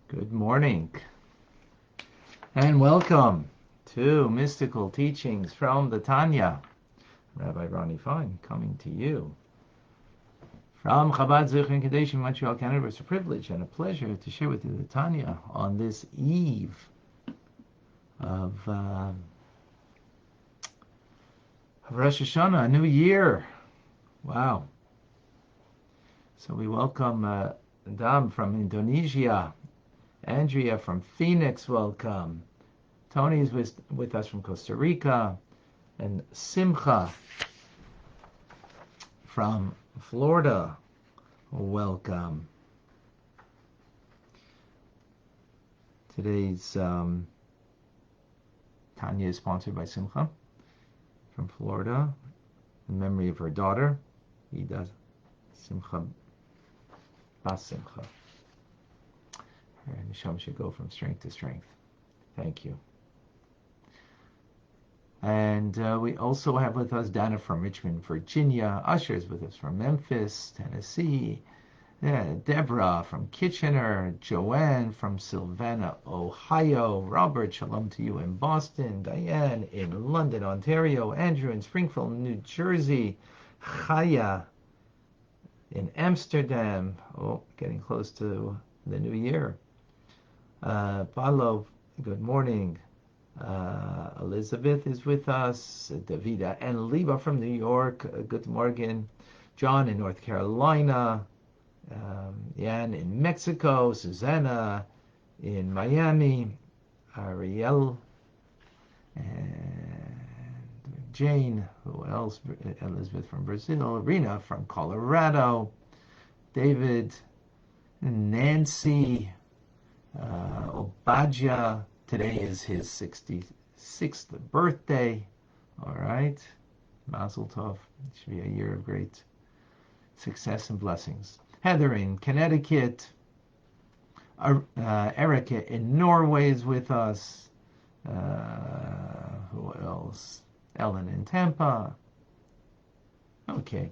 Good morning and welcome to Mystical Teachings from the Tanya. Rabbi Ronnie Fine coming to you from Chabad Zich in Kadesh in Montreal, Canada. It's a privilege and a pleasure to share with you the Tanya on this eve of Rosh Hashanah, a new year. Wow. So we welcome Dam from Indonesia. Andrea from Phoenix, welcome. Tony is with us from Costa Rica. And Simcha from Florida, welcome. Today's Tanya is sponsored by Simcha from Florida in memory of her daughter, Ida Simcha Bas Simcha. And Nisham should go from strength to strength. Thank you. And we also have with us Dana from Richmond, Virginia. Usher is with us from Memphis, Tennessee. Deborah from Kitchener. Joanne from Savannah, Ohio. Robert, shalom to you in Boston. Diane in London, Ontario. Andrew in Springfield, New Jersey. Chaya in Amsterdam. Oh, getting close to the new year. Palo, good morning. Elizabeth is with us. Davida and Liba from New York. Good morning. John in North Carolina. Yan in Mexico. Susanna in Miami. Ariel and Jane. Who else? Elizabeth from Brazil. Rena from Colorado. David. Nancy. Obadja, today is his 66th birthday. All right, Mazel Tov. It should be a year of great success and blessings. Heather in Connecticut. Erica in Norway is with us. Who else? Ellen in Tampa. Okay.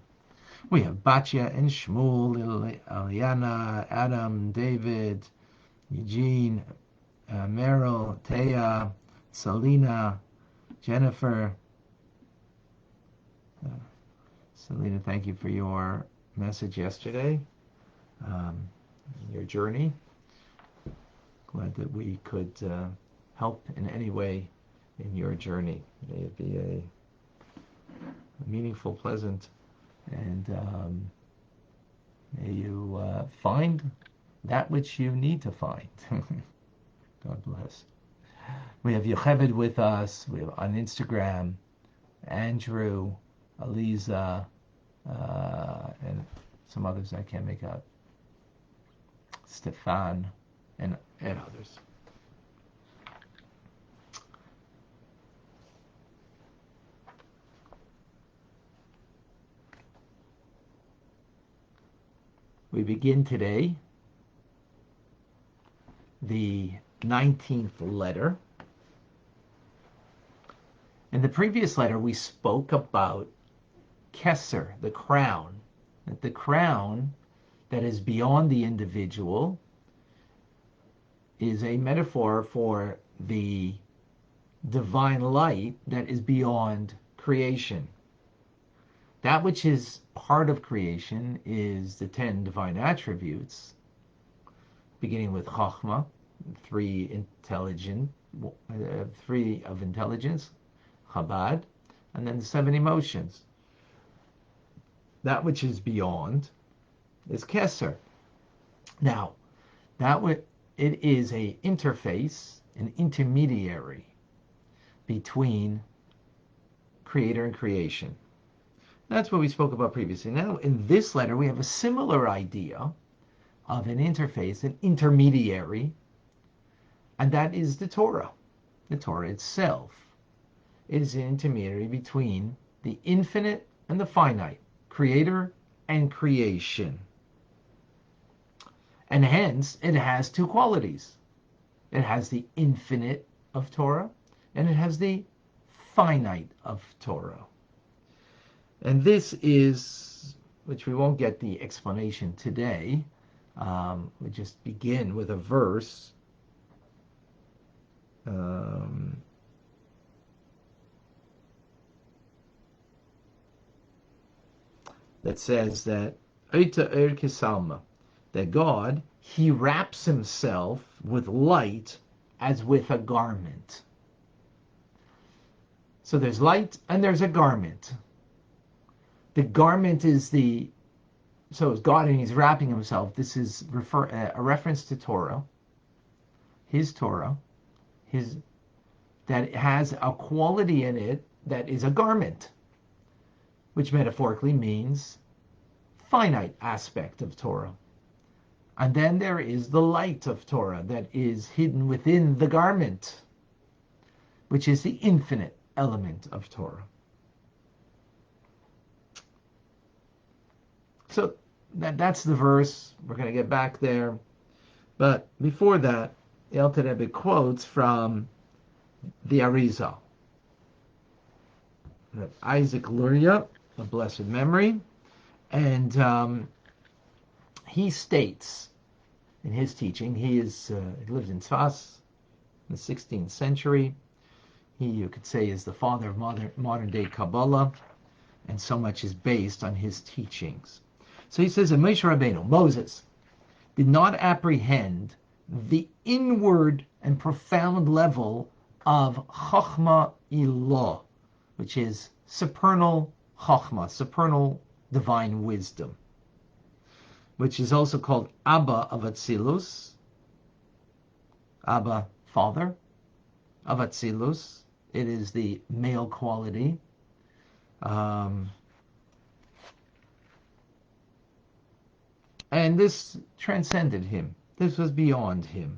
We have Batya and Shmuel, Aliana, Adam, David, Eugene, Meryl, Taya, Selena, Jennifer. Selena, thank you for your message yesterday, your journey. Glad that we could help in any way in your journey. May it be a meaningful, pleasant, and may you find that which you need to find. God bless. We have Yocheved with us. We have on Instagram, Andrew, Aliza, and some others I can't make out. Stefan, and others. We begin today the 19th letter. In the previous letter, we spoke about Keser, the crown. That the crown that is beyond the individual is a metaphor for the divine light that is beyond creation. That which is part of creation is the 10 divine attributes, beginning with Chachma, three of intelligence, Chabad, and then the 7 emotions. That which is beyond is Keser. Now, it is a interface, an intermediary between creator and creation. That's what we spoke about previously. Now, in this letter, we have a similar idea of an interface, an intermediary, and that is the Torah itself. It is an intermediary between the infinite and the finite, creator and creation. And hence, it has two qualities. It has the infinite of Torah, and it has the finite of Torah. And this is, which we won't get the explanation today, We just begin with a verse. That says that that God, he wraps himself with light as with a garment. So there's light and there's a garment. The garment is so it's God and he's wrapping himself. This is a reference to Torah, that has a quality in it that is a garment, which metaphorically means finite aspect of Torah. And then there is the light of Torah that is hidden within the garment, which is the infinite element of Torah. So that's the verse. We're going to get back there. But before that, the Alter Rebbe quotes from the Arizal. Isaac Luria, of blessed memory. And he states in his teaching, he lived in Tzfas in the 16th century. He, you could say, is the father of modern day Kabbalah, and so much is based on his teachings. So he says that Moshe Rabbeinu, Moses, did not apprehend the inward and profound level of Chochmah Ilah, which is supernal Chochmah, supernal divine wisdom, which is also called Abba of Atzilus, Abba, father, of Atzilus. It is the male quality. And this transcended him. This was beyond him.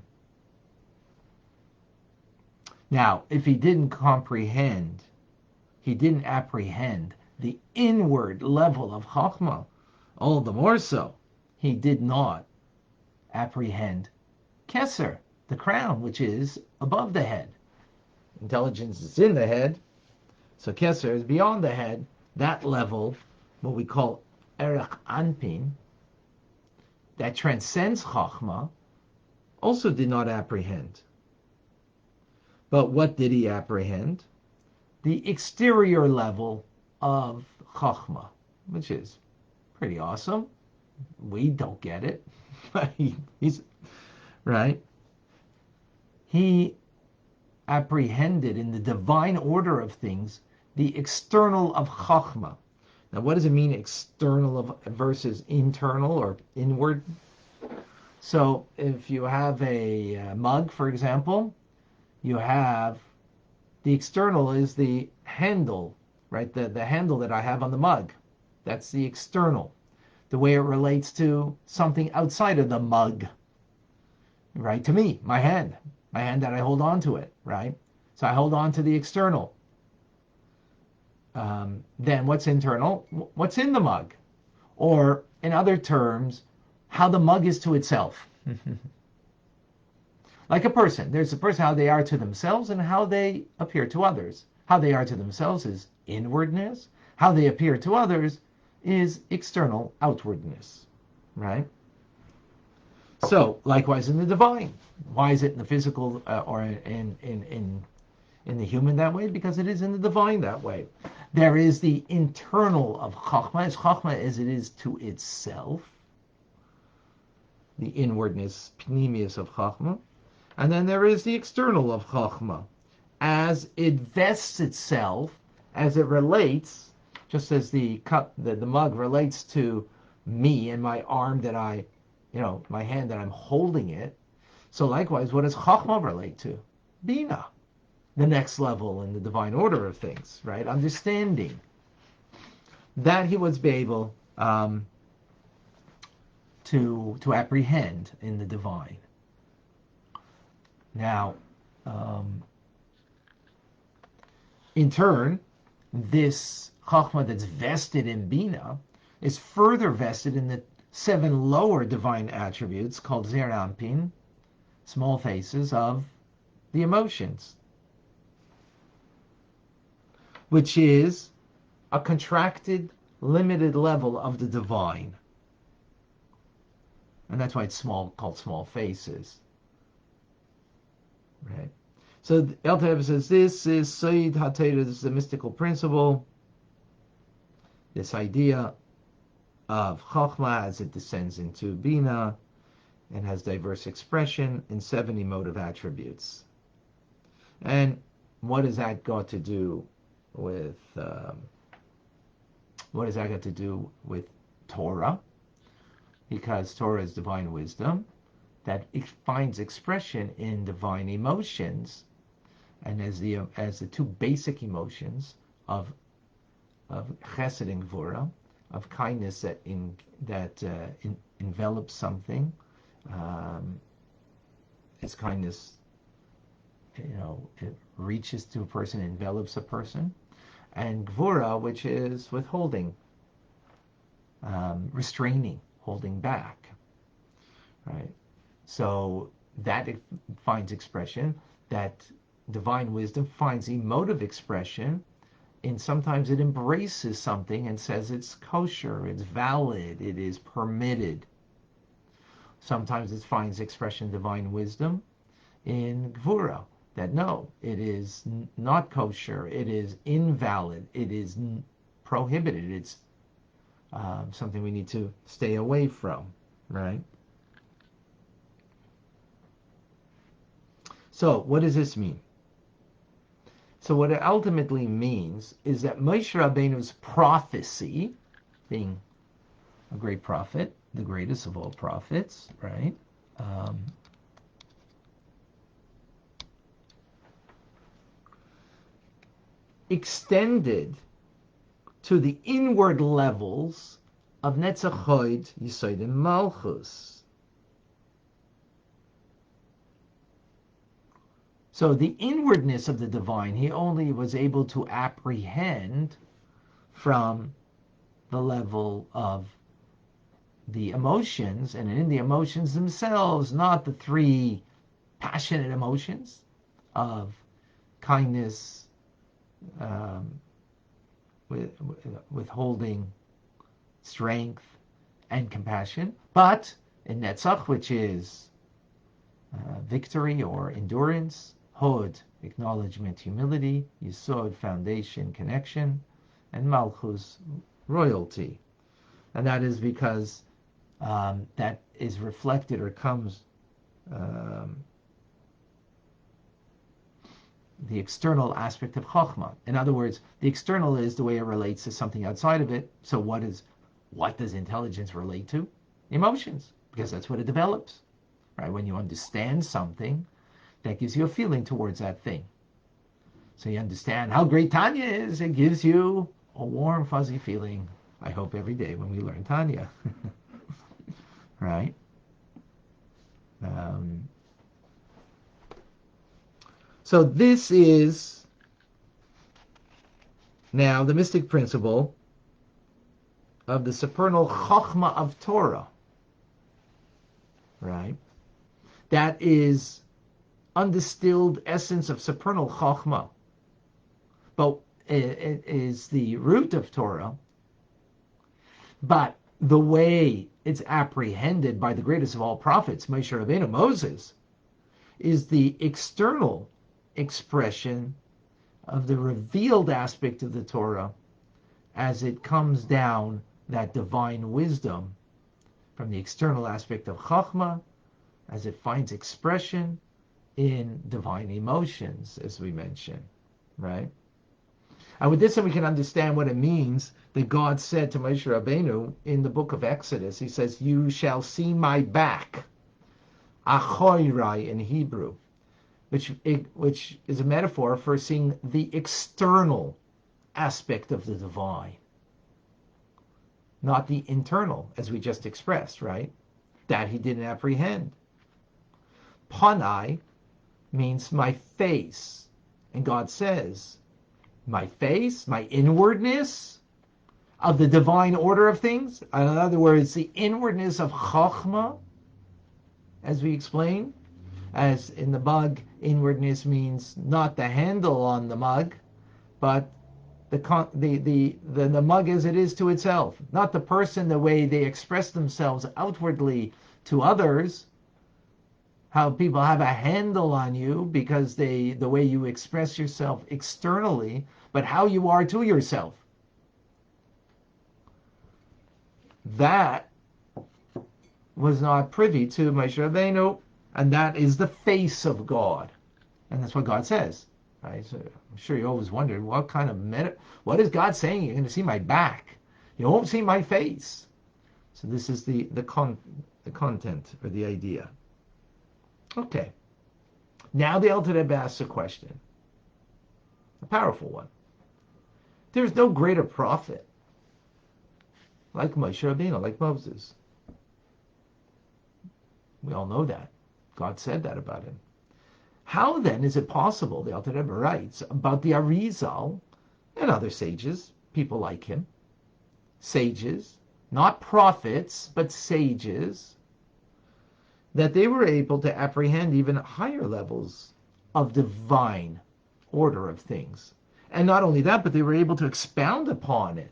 Now, if he didn't apprehend the inward level of Chachma, all the more so, he did not apprehend Keser, the crown, which is above the head. Intelligence is in the head, so Keser is beyond the head. That level, what we call Erech Anpin, that transcends Chachma, also did not apprehend. But what did he apprehend? The exterior level of Chachma, which is pretty awesome. We don't get it, but he's right. He apprehended in the divine order of things the external of Chachma. Now, what does it mean, external of versus internal or inward? So, if you have a mug, for example, you have the external is the handle, right? The handle that I have on the mug. That's the external. The way it relates to something outside of the mug, right? To me, my hand that I hold on to it, right? So I hold on to the external. Then what's internal? What's in the mug? Or in other terms, how the mug is to itself. Like a person. There's a person, how they are to themselves and how they appear to others. How they are to themselves is inwardness. How they appear to others is external outwardness, right? So, likewise in the divine. Why is it in the physical or in the human that way? Because it is in the divine that way. There is the internal of Chachma, as Chachma as it is to itself, the inwardness, pneumius of Chachma. And then there is the external of Chachma, as it vests itself, as it relates, just as the cup, the mug relates to me and my arm that my hand that I'm holding it. So likewise, what does Chachma relate to? Bina, the next level in the divine order of things, right? Understanding. That he was able to apprehend in the divine. Now, in turn, this Chachma that's vested in Bina is further vested in the 7 lower divine attributes called Zeir Anpin, small faces of the emotions, which is a contracted, limited level of the divine. And that's why it's called small faces. Right? So El Teva says this is Sayyid HaTorah, this is a mystical principle, this idea of Chokhmah as it descends into Bina and has diverse expression in 7 emotive attributes. And what has that got to do with Torah? Because Torah is divine wisdom that finds expression in divine emotions, and as the two basic emotions of Chesed and Gvura, of kindness that envelops something, as kindness, it reaches to a person, envelops a person, and Gvura, which is withholding, restraining, holding back, right? So that finds expression, that divine wisdom finds emotive expression, and sometimes it embraces something and says it's kosher, it's valid, it is permitted. Sometimes it finds expression divine wisdom in Gvura, that no, it is not kosher, it is invalid, it is prohibited, it's something we need to stay away from, right? So what does this mean? So what it ultimately means is that Moshe Rabbeinu's prophecy, being a great prophet, the greatest of all prophets, right? Extended to the inward levels of Netzach Hod, Yesod, and Malchus. So the inwardness of the divine, he only was able to apprehend from the level of the emotions, and in the emotions themselves, not the 3 passionate emotions of kindness, withholding, strength, and compassion, but in Netzach, which is victory or endurance, Hod, acknowledgement, humility, Yesod, foundation, connection, and Malchus, royalty. And that is because that is reflected or comes the external aspect of Chokhmah. In other words, the external is the way it relates to something outside of it. So what does intelligence relate to? Emotions, because that's what it develops, right? When you understand something, that gives you a feeling towards that thing. So you understand how great Tanya is, it gives you a warm, fuzzy feeling, I hope, every day when we learn Tanya. Right? So this is now the mystic principle of the supernal Chokhmah of Torah. Right? That is undistilled essence of supernal Chokhmah. But it is the root of Torah. But the way it's apprehended by the greatest of all prophets, Moshe Rabbeinu, Moses, is the external expression of the revealed aspect of the Torah as it comes down, that divine wisdom, from the external aspect of Chachma, as it finds expression in divine emotions, as we mentioned, right? And with this, we can understand what it means that God said to Moshe Rabbeinu in the book of Exodus. He says, "You shall see my back," achorai in Hebrew, which is a metaphor for seeing the external aspect of the divine, not the internal, as we just expressed, right? That he didn't apprehend. Panai means my face, and God says, my face, my inwardness of the divine order of things. In other words, the inwardness of Chokhmah, as we explained. As in the mug, inwardness means not the handle on the mug, but the mug as it is to itself. Not the person, the way they express themselves outwardly to others, how people have a handle on you because the way you express yourself externally, but how you are to yourself. That was not privy to Moshe Rabbeinu, and that is the face of God. And that's what God says. Right? So I'm sure you always wondered, what kind of what is God saying? You're going to see my back. You won't see my face. So this is the content or the idea. Okay. Now the Alter Rebbe asks a question. A powerful one. There's no greater prophet like Moshe Rabbeinu, like Moses. We all know that. God said that about him. How then is it possible, the Alter Rebbe writes, about the Arizal and other sages, people like him, sages, not prophets, but sages, that they were able to apprehend even higher levels of divine order of things. And not only that, but they were able to expound upon it.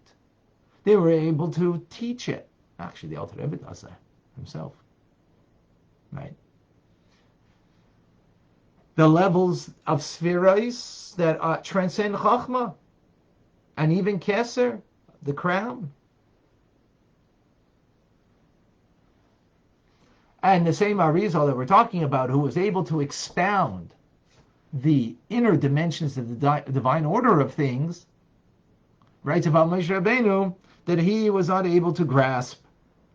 They were able to teach it. Actually, the Alter Rebbe does that himself. Right? The levels of spheros that transcend Chachma and even Keser, the crown. And the same Arizal that we're talking about, who was able to expound the inner dimensions of the divine order of things, writes about Moshe Rabbeinu that he was not able to grasp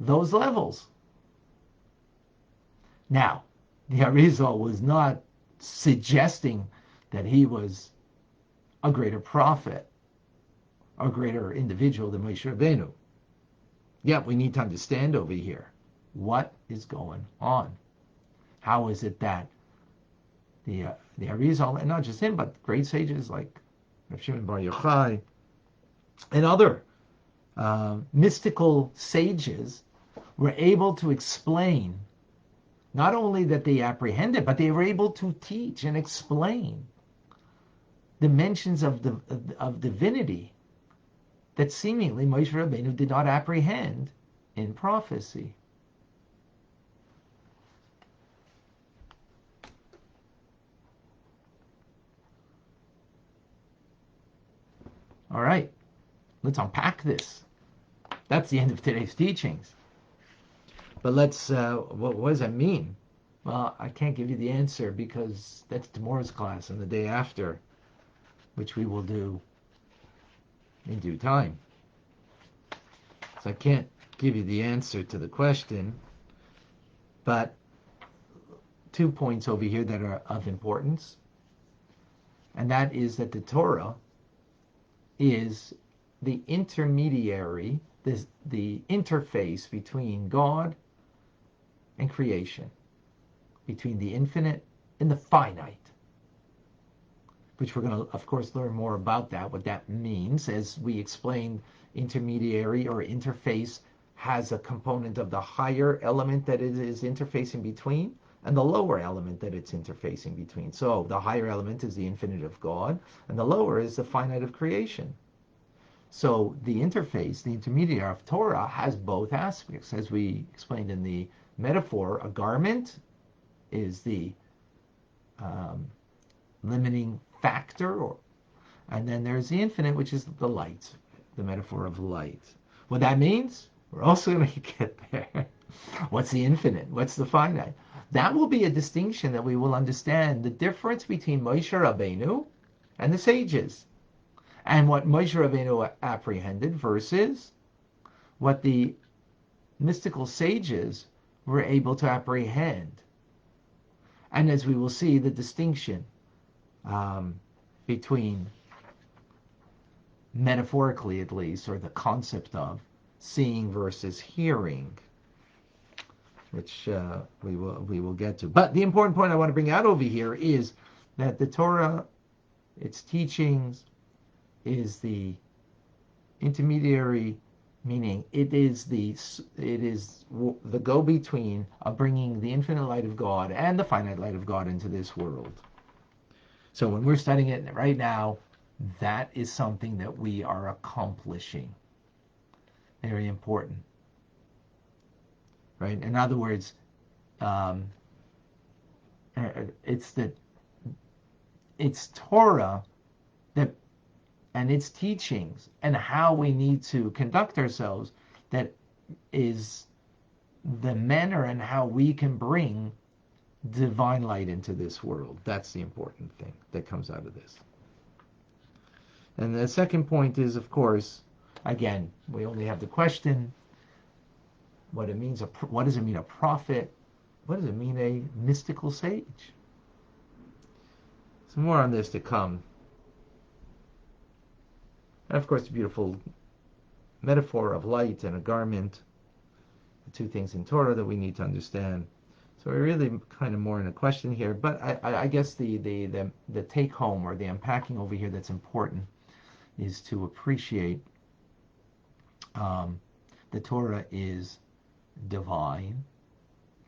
those levels. Now, the Arizal was not suggesting that he was a greater prophet, a greater individual than Moshe Rabbeinu. Yet we need to understand over here what is going on. How is it that the Arizal, and not just him, but great sages like Rav Shimon Bar Yochai and other mystical sages were able to explain not only that they apprehended, but they were able to teach and explain dimensions of divinity that seemingly Moshe Rabbeinu did not apprehend in prophecy. All right, let's unpack this. That's the end of today's teachings. But let's, what does that mean? Well, I can't give you the answer because that's tomorrow's class and the day after, which we will do in due time. So I can't give you the answer to the question, but 2 points over here that are of importance. And that is that the Torah is the intermediary, the interface between God and creation, between the infinite and the finite, which we're going to, of course, learn more about that, what that means. As we explained, intermediary or interface has a component of the higher element that it is interfacing between and the lower element that it's interfacing between. So the higher element is the infinite of God, and the lower is the finite of creation. So the interface, the intermediary of Torah, has both aspects. As we explained in the metaphor, a garment is the limiting factor, and then there's the infinite, which is the light, the metaphor of light. What that means, we're also going to get there. What's the infinite? What's the finite? That will be a distinction that we will understand, the difference between Moshe Rabbeinu and the sages, and what Moshe Rabbeinu apprehended versus what the mystical sages were able to apprehend. And as we will see, the distinction between, metaphorically at least, or the concept of seeing versus hearing, which we will get to. But the important point I want to bring out over here is that the Torah, its teachings, is the intermediary, meaning it is the go-between of bringing the infinite light of God and the finite light of God into this world. So when we're studying it right now, that is something that we are accomplishing. Very important. Right? In other words, um, it's Torah that and its teachings and how we need to conduct ourselves that is the manner and how we can bring divine light into this world. That's the important thing that comes out of this. And the second point is, of course, again, we only have the question: what it means. What does it mean a prophet? What does it mean a mystical sage? Some more on this to come. And of course, the beautiful metaphor of light and a garment, the two things in Torah that we need to understand. So we're really kind of more in a question here, but I guess the take home or the unpacking over here that's important is to appreciate the Torah is divine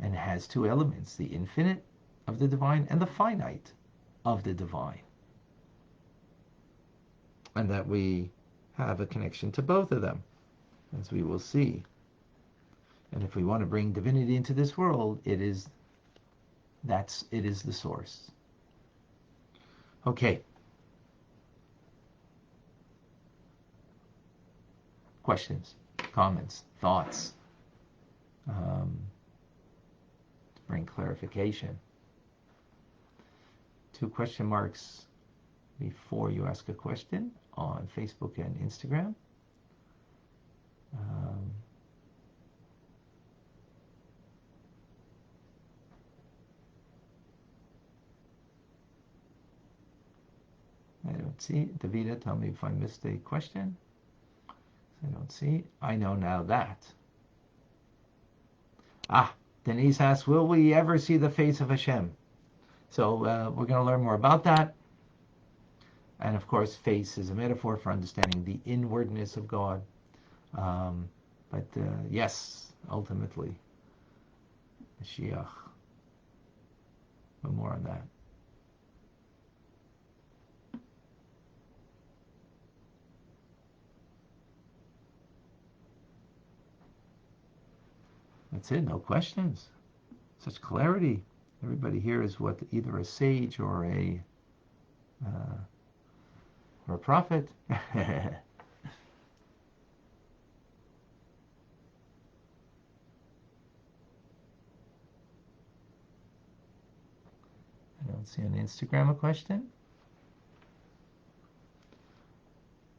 and has two elements: the infinite of the divine and the finite of the divine, and that we have a connection to both of them, as we will see. And if we want to bring divinity into this world, it is the source. Okay. Questions, comments, thoughts, to bring clarification. 2 question marks before you ask a question on Facebook and Instagram. I don't see. Davida, tell me if I missed a question. I don't see. I know now that. Denise asks, will we ever see the face of Hashem? So we're going to learn more about that. And of course, face is a metaphor for understanding the inwardness of God. But yes, ultimately, Mashiach. But more on that. That's it, no questions. Such clarity. Everybody here is what either a sage or a prophet. I don't see on Instagram a question.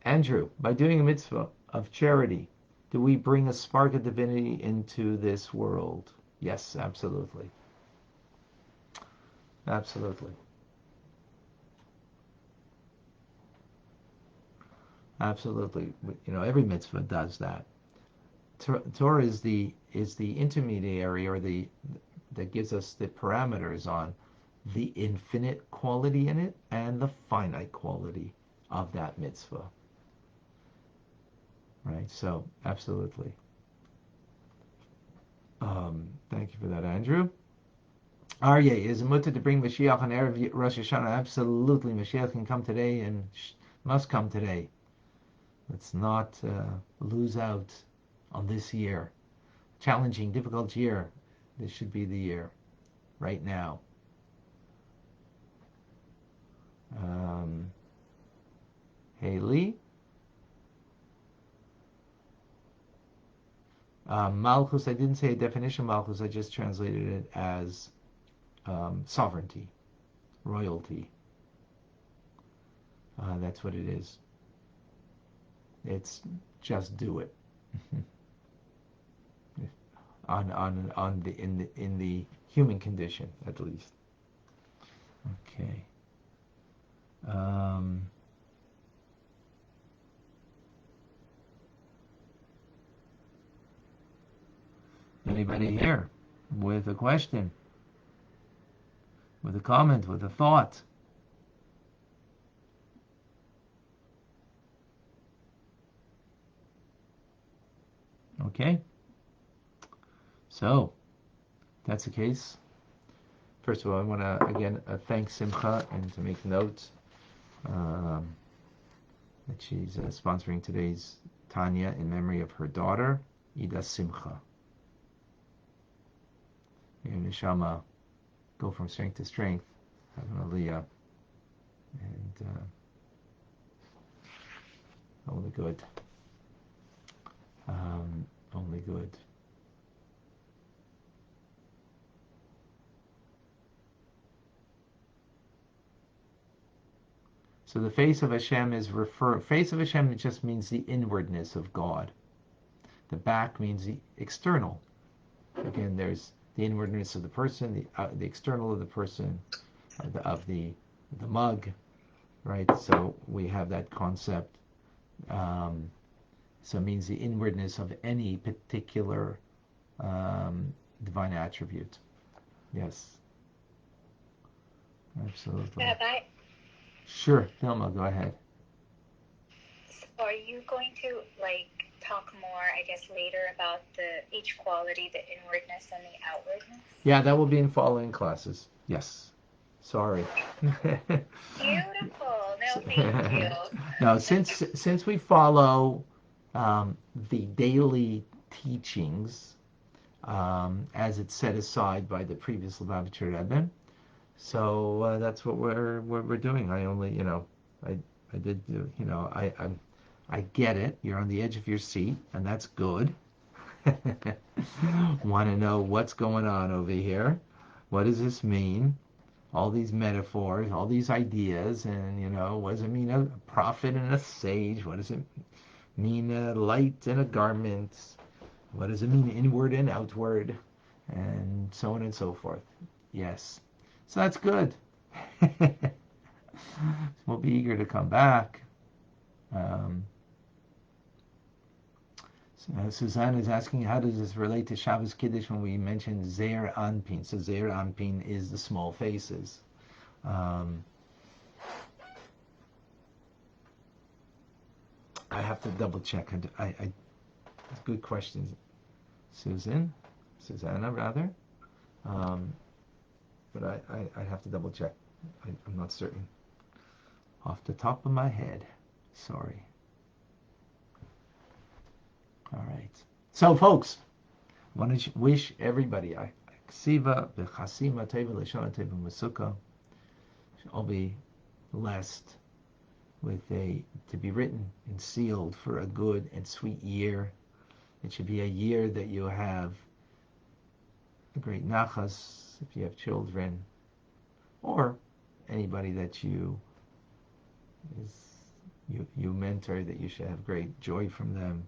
Andrew, by doing a mitzvah of charity, do we bring a spark of divinity into this world? Yes, absolutely. Absolutely. Absolutely. Every mitzvah does that. Torah is the intermediary, or that gives us the parameters on the infinite quality in it and the finite quality of that mitzvah. Right? So, absolutely. Thank you for that, Andrew. Aryeh, is it mutter to bring Mashiach on Erev Rosh Hashanah? Absolutely. Mashiach can come today and must come today. Let's not lose out on this year. Challenging, difficult year. This should be the year. Right now. Haley. Malchus, I didn't say a definition of Malchus, I just translated it as sovereignty, royalty. That's what it is. It's just do it. in the human condition, at least. Okay. Anybody here with a question, with a comment, with a thought? Okay. So, if that's the case, first of all, I want to again thank Simcha and to make note that she's sponsoring today's Tanya in memory of her daughter, Ida Simcha. Your neshama go from strength to strength, have an aliyah, and only good. Only good. So the face of Hashem face of Hashem, it just means the inwardness of God. The back means the external. Again, there's the inwardness of the person, the external of the person, of the mug, right? So we have that concept. So it means the inwardness of any particular divine attribute. Yes. Absolutely. Rabbi? Sure, Thelma, go ahead. So are you going to talk more, I guess, later about each quality, the inwardness and the outwardness? Yeah, that will be in following classes. Yes. Sorry. Beautiful. No, thank you. No, since we follow the daily teachings as it's set aside by the previous Lubavitcher Rebbe, so that's what we're doing. I only, I did do, I get it. You're on the edge of your seat, and that's good. Want to know what's going on over here? What does this mean? All these metaphors, all these ideas, and what does it mean a prophet and a sage? What does it mean a light and a garment? What does it mean inward and outward? And so on and so forth. Yes. So that's good. We'll be eager to come back. Suzanne is asking, how does this relate to Shabbos Kiddush when we mentioned Zeir Anpin? So Zeir Anpin is the small faces. I have to double check. Good question, Susanna rather. But I have to double check. I'm not certain. Off the top of my head. Sorry. All right. So, folks, I want to wish everybody Ksiva v'chasima teva l'shana teva m'sukkah should all be blessed with to be written and sealed for a good and sweet year. It should be a year that you have a great nachas if you have children, or anybody that you mentor, that you should have great joy from them.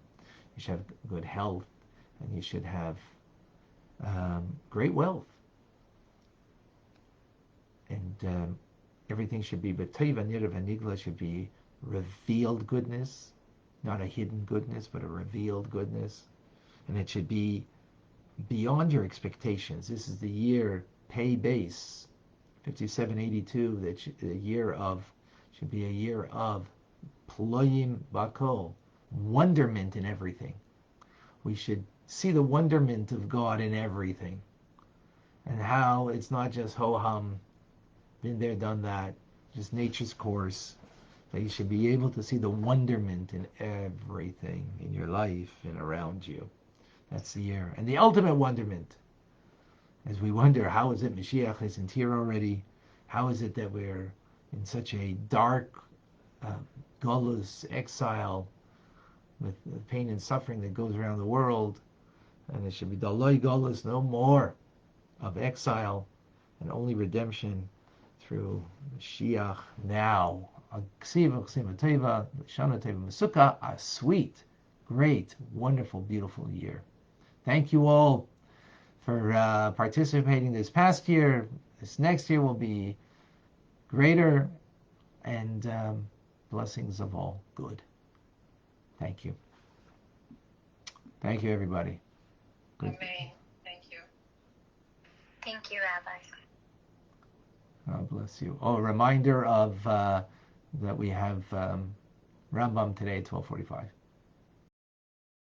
You should have good health, and you should have great wealth. And everything should be b'teiva nirav hanigla, should be revealed goodness, not a hidden goodness, but a revealed goodness. And it should be beyond your expectations. This is the year pay base 5782. That the year of should be a year of ployim bakol, wonderment in everything. We should see the wonderment of God in everything, and how it's not just ho hum, been there, done that, just nature's course. That you should be able to see the wonderment in everything in your life and around you. That's the year, and the ultimate wonderment. As we wonder, how is it Mashiach isn't here already? How is it that we're in such a dark, galus exile, with the pain and suffering that goes around the world? And it should be daloi galus, no more of exile, and only redemption through Mashiach now. A sweet, great, wonderful, beautiful year. Thank you all for participating this past year. This next year will be greater, and blessings of all good. Thank you. Thank you, everybody. Good. Amen. Thank you. Thank you, Rabbi. God bless you. Oh, a reminder of that we have Rambam today at 12:45.